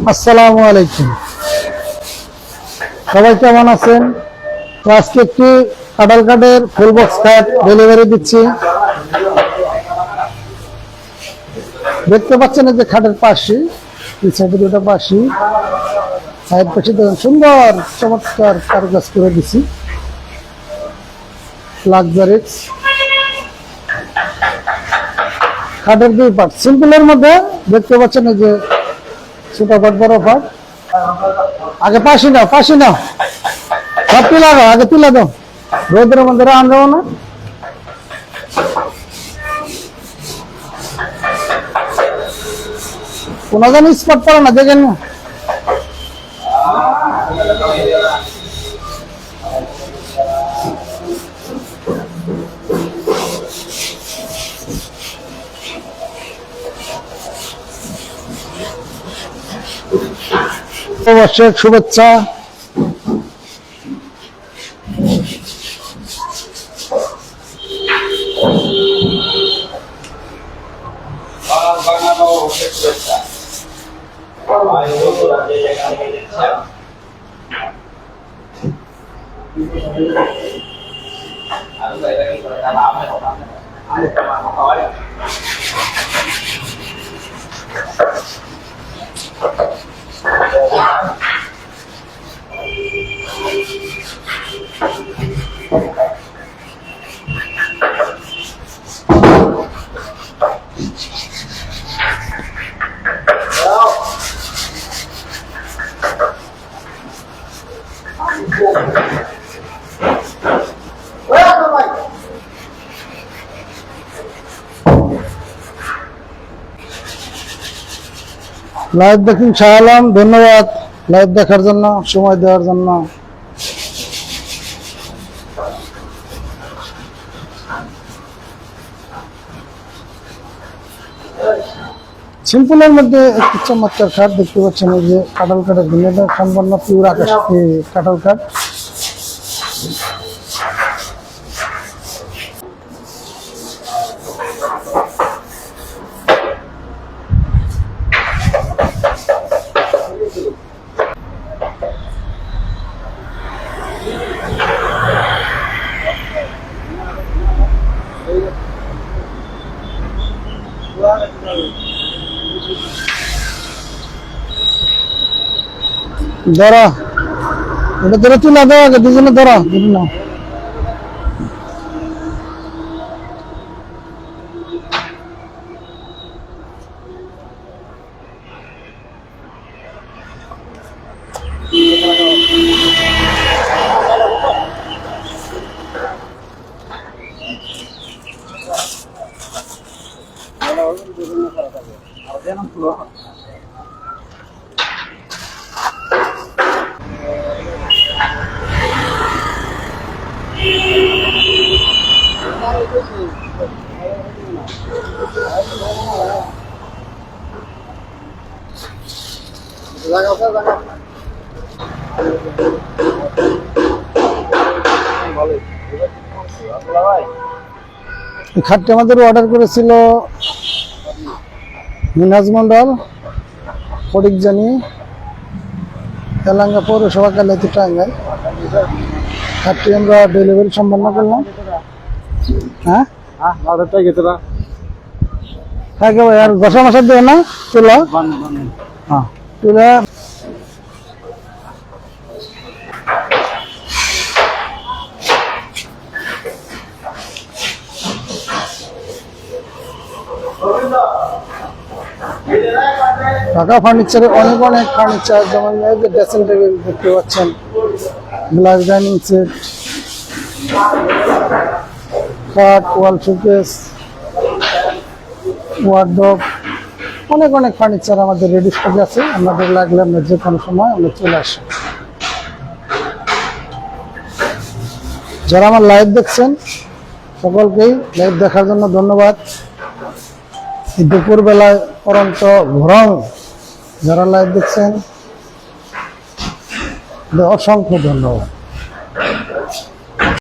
আসসালামু আলাইকুম, সবাই কেমন আছেন? তো আজকে একটি কাঁঠাল কাঠের ফুল বক্স খাট ডেলিভারি দিচ্ছি। দেখতে পাচ্ছেন যে খাটের পাশে দুটো পাশে সাইড পাশে সুন্দর চমৎকার কারুকাজ করে দিচ্ছি। লাক্সারিক্স খাটের দুই পার্ট, সিম্পলের মধ্যে দেখতে পাচ্ছেন যে ছোট পাট বড় পাট। আগে পাশে নাও সব তুলা দাও, আগে তুলা দাও, রোদের মধ্যে আনবো না। কোন জানি স্পট পড়ে না, দেখেন না। নববর্ষের শুভেচ্ছা। লাইভ দেখুন, শাহ আলম, ধন্যবাদ লাইভ দেখার জন্য, সময় দেওয়ার জন্য। সিম্পলের মধ্যে একটি চমৎকার খাট দেখতে পাচ্ছেন, এই যে কাঁঠাল কাঠের ভিন্ন সম্পন্ন পিওর আকাশ কাঁঠাল কাঠ। ধরা এটা ধরে তুই না দাও, আগে দুজনে ধরা না। খাটটি আমাদের অর্ডার করেছিল মিনাজ মন্ডল, ফটিকজানি, তেলাঙ্গা পৌরসভা, কালিয়াতি, টাঙ্গাইল। খাটটি আমরা ডেলিভারি সম্পন্ন করলাম। হ্যাঁ থাকে ভাই, আর ঘষা মশা দেয় না তুলা। হ্যাঁ তুলা ঢাকা ফার্নিচারে অনেক ফার্নিচার, যেমন ড্রেসিং টেবিল দেখতে পাচ্ছেন, গ্লাস ডাইনিং সেট, খাট, ওয়াল শোকেস, ওয়ার্ডরোব, অনেক ফার্নিচার আমাদের রেডি স্টকে আছে। আপনাদের লাগলে আমরা যে কোনো সময় আমরা চলে আসি। যারা আমার লাইভ দেখছেন সকলকেই লাইভ দেখার জন্য ধন্যবাদ। দুপুর বেলায় পরন্ত গরম যারা লাইভ দেখছেন অসংখ্য ধন্যবাদ।